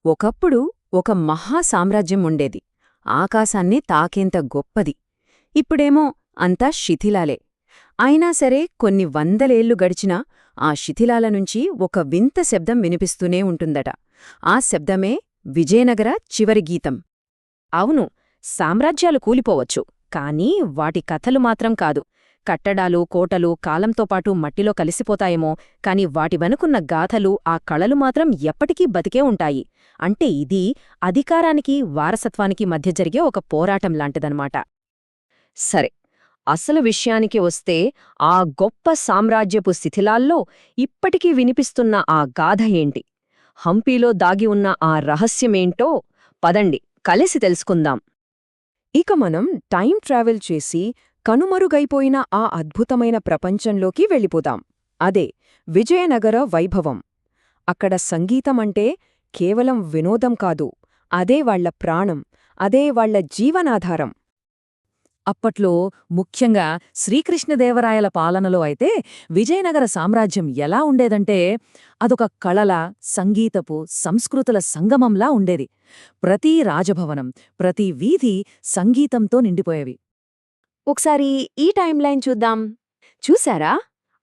ఒకప్పుడు ఒక మహా సామ్రాజ్యం ఉండేది. ఆకాశాన్ని తాకేంత గొప్పది. ఇప్పుడేమో అంతా శిథిలాలే. అయినా సరే కొన్ని వందలేళ్లు గడిచినా ఆ శిథిలాల నుంచి ఒక వింత శబ్దం వినిపిస్తూనే ఉంటుందట. ఆ శబ్దమే విజయనగర చివరి గీతం. అవును, సామ్రాజ్యాలు కూలిపోవచ్చు, కానీ వాటి కథలు మాత్రం కాదు. కట్టడాలు, కోటలు కాలంతో పాటు మట్టిలో కలిసిపోతాయేమో, కాని వాటి వెనుకున్న గాథలు, ఆ కళలు మాత్రం ఎప్పటికీ బతికే ఉంటాయి. అంటే ఇది అధికారానికి, వారసత్వానికి మధ్య జరిగే ఒక పోరాటం లాంటిదన్నమాట. సరే, అసలు విషయానికి వస్తే ఆ గొప్ప సామ్రాజ్యపు శిథిలాల్లో ఇప్పటికీ వినిపిస్తున్న ఆ గాథ ఏంటి? హంపీలో దాగి ఉన్న ఆ రహస్యమేంటో పదండి కలిసి తెలుసుకుందాం. ఇక మనం టైం ట్రావెల్ చేసి కనుమరుగైపోయిన ఆ అద్భుతమైన ప్రపంచంలోకి వెళ్ళిపోదాం. అదే విజయనగర వైభవం. అక్కడ సంగీతమంటే కేవలం వినోదం కాదు, అదే వాళ్ల ప్రాణం, అదే వాళ్ల జీవనాధారం. అప్పట్లో ముఖ్యంగా శ్రీకృష్ణదేవరాయల పాలనలో అయితే విజయనగర సామ్రాజ్యం ఎలా ఉండేదంటే అదొక కళల, సంగీతపు, సంస్కృతుల సంగమంలా ఉండేది. ప్రతి రాజభవనం, ప్రతి వీధి సంగీతంతో నిండిపోయేవి. ఒకసారి ఈ టైంలైన్ చూద్దాం. చూశారా?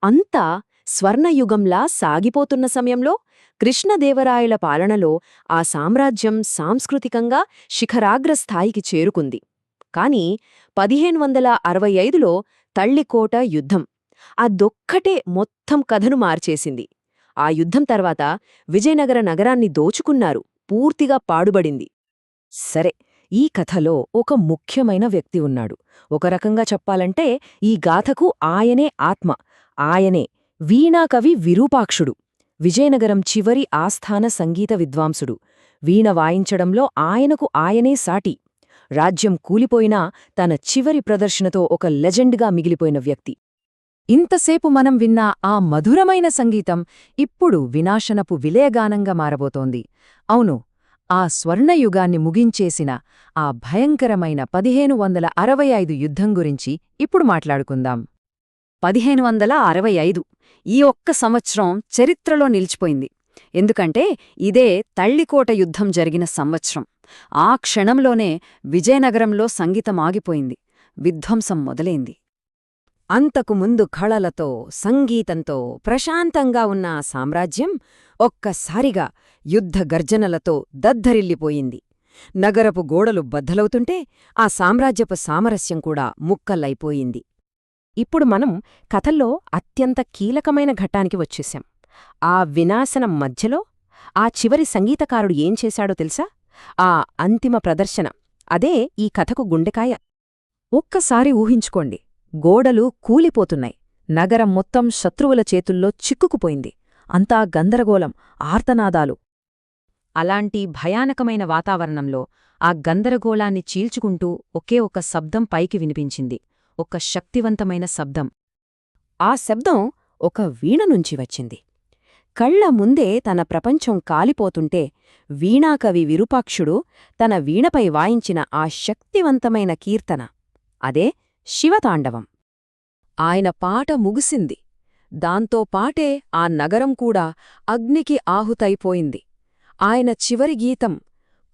అంతా స్వర్ణయుగంలా సాగిపోతున్న సమయంలో కృష్ణదేవరాయల పాలనలో ఆ సామ్రాజ్యం సాంస్కృతికంగా శిఖరాగ్రస్థాయికి చేరుకుంది. కాని 1565లో తళ్ళికోట యుద్ధం అదొక్కటే మొత్తం కథను మార్చేసింది. ఆ యుద్ధం తర్వాత విజయనగర నగరాన్ని దోచుకున్నారు, పూర్తిగా పాడుబడింది. సరే, ఈ కథలో ఒక ముఖ్యమైన వ్యక్తి ఉన్నాడు. ఒక రకంగా చెప్పాలంటే ఈ గాథకు ఆయనే ఆత్మ. ఆయనే వీణాకవి విరూపాక్షుడు, విజయనగరం చివరి ఆస్థాన సంగీత విద్వాంసుడు. వీణ వాయించడంలో ఆయనకు ఆయనే సాటి. రాజ్యం కూలిపోయినా తన చివరి ప్రదర్శనతో ఒక లెజెండ్గా మిగిలిపోయిన వ్యక్తి. ఇంతసేపు మనం విన్న ఆ మధురమైన సంగీతం ఇప్పుడు వినాశనపు విలయగానంగా మారబోతోంది. అవును, ఆ స్వర్ణయుగాన్ని ముగించేసిన ఆ భయంకరమైన 1565 యుద్ధం గురించి ఇప్పుడు మాట్లాడుకుందాం. 1565 ఈ ఒక్క సంవత్సరం చరిత్రలో నిలిచిపోయింది. ఎందుకంటే ఇదే తళ్ళికోట యుద్ధం జరిగిన సంవత్సరం. ఆ క్షణంలోనే విజయనగరంలో సంగీతం ఆగిపోయింది, విధ్వంసం మొదలైంది. అంతకుముందు కళలతో, సంగీతంతో ప్రశాంతంగా ఉన్న ఆ సామ్రాజ్యం ఒక్కసారిగా యుద్ధ గర్జనలతో దద్దరిల్లిపోయింది. నగరపు గోడలు బద్దలవుతుంటే ఆ సామ్రాజ్యపు సామరస్యం కూడా ముక్కలైపోయింది. ఇప్పుడు మనం కథల్లో అత్యంత కీలకమైన ఘట్టానికి వచ్చేశాం. ఆ వినాశనం మధ్యలో ఆ చివరి సంగీతకారుడు ఏం చేశాడో తెలుసా? ఆ అంతిమ ప్రదర్శన, అదే ఈ కథకు గుండెకాయ. ఒక్కసారి ఊహించుకోండి, గోడలు కూలిపోతున్నాయి, నగరం మొత్తం శత్రువుల చేతుల్లో చిక్కుకుపోయింది, అంతా గందరగోళం, ఆర్తనాదాలు. అలాంటి భయానకమైన వాతావరణంలో ఆ గందరగోళాన్ని చీల్చుకుంటూ ఒకే ఒక శబ్దం పైకి వినిపించింది, ఒక శక్తివంతమైన శబ్దం. ఆ శబ్దం ఒక వీణ నుంచి వచ్చింది. కళ్ల ముందే తన ప్రపంచం కాలిపోతుంటే వీణాకవి విరూపాక్షుడు తన వీణపై వాయించిన ఆ శక్తివంతమైన కీర్తన, అదే శివతాండవం. ఆయన పాట ముగిసింది. దాంతో పాటే ఆ నగరం కూడా అగ్నికి ఆహుతైపోయింది. ఆయన చివరి గీతం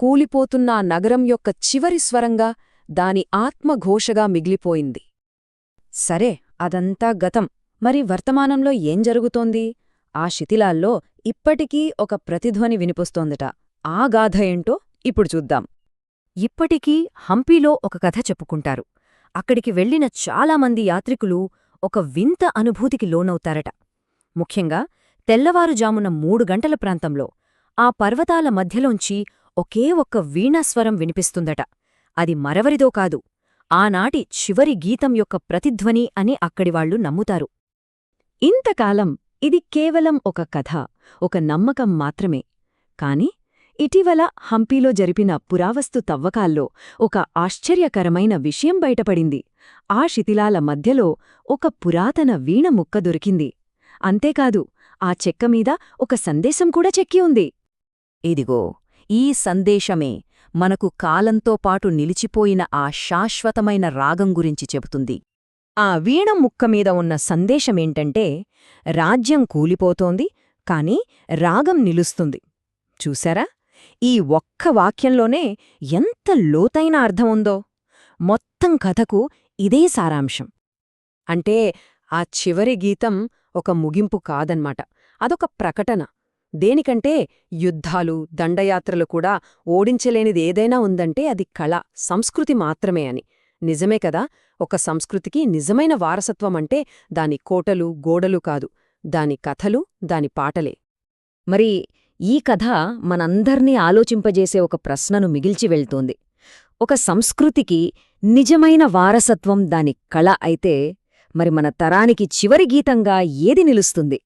కూలిపోతున్న ఆ నగరం యొక్క చివరి స్వరంగా, దాని ఆత్మఘోషగా మిగిలిపోయింది. సరే, అదంతా గతం. మరి వర్తమానంలో ఏం జరుగుతోంది? ఆ శిథిలాల్లో ఇప్పటికీ ఒక ప్రతిధ్వని వినిపిస్తోందట. ఆ గాథ ఏంటో ఇప్పుడు చూద్దాం. ఇప్పటికీ హంపీలో ఒక కథ చెప్పుకుంటారు. అక్కడికి వెళ్లిన చాలామంది యాత్రికులు ఒక వింత అనుభూతికి లోనవుతారట. ముఖ్యంగా తెల్లవారుజామున 3 గంటల ప్రాంతంలో ఆ పర్వతాల మధ్యలోంచి ఒకే ఒక్క వీణాస్వరం వినిపిస్తుందట. అది మరెవరిదో కాదు, ఆనాటి చివరి గీతం యొక్క ప్రతిధ్వని అని అక్కడివాళ్లు నమ్ముతారు. ఇంతకాలం ఇది కేవలం ఒక కథ, ఒక నమ్మకం మాత్రమే. కాని ఇటీవల హంపీలో జరిపిన పురావస్తు తవ్వకాల్లో ఒక ఆశ్చర్యకరమైన విషయం బయటపడింది. ఆ శిథిలాల మధ్యలో ఒక పురాతన వీణ ముక్క దొరికింది. అంతేకాదు, ఆ చెక్కమీద ఒక సందేశం కూడా చెక్కి ఉంది. ఇదిగో, ఈ సందేశమే మనకు కాలంతో పాటు నిలిచిపోయిన ఆ శాశ్వతమైన రాగం గురించి చెబుతుంది. ఆ వీణ ముక్కమీద ఉన్న సందేశమేంటంటే, రాజ్యం కూలిపోతోంది, కాని రాగం నిలుస్తుంది. చూశారా? ఈ ఒక్క వాక్యంలోనే ఎంత లోతైన అర్థం ఉందో. మొత్తం కథకు ఇదే సారాంశం. అంటే ఆ చివరి గీతం ఒక ముగింపు కాదన్మాట, అదొక ప్రకటన. దేనికంటే యుద్ధాలు, దండయాత్రలు కూడా ఓడించలేనిదేదైనా ఉందంటే అది కళ, సంస్కృతి మాత్రమే అని. నిజమే కదా, ఒక సంస్కృతికి నిజమైన వారసత్వమంటే దాని కోటలు, గోడలు కాదు, దాని కథలు, దాని పాటలే. మరి ఈ కథ మనందర్నీ ఆలోచింపజేసే ఒక ప్రశ్నను మిగిల్చి వెళ్తోంది. ఒక సంస్కృతికి నిజమైన వారసత్వం దాని కళ అయితే, మరి మన తరానికి చివరి గీతంగా ఏది నిలుస్తుంది?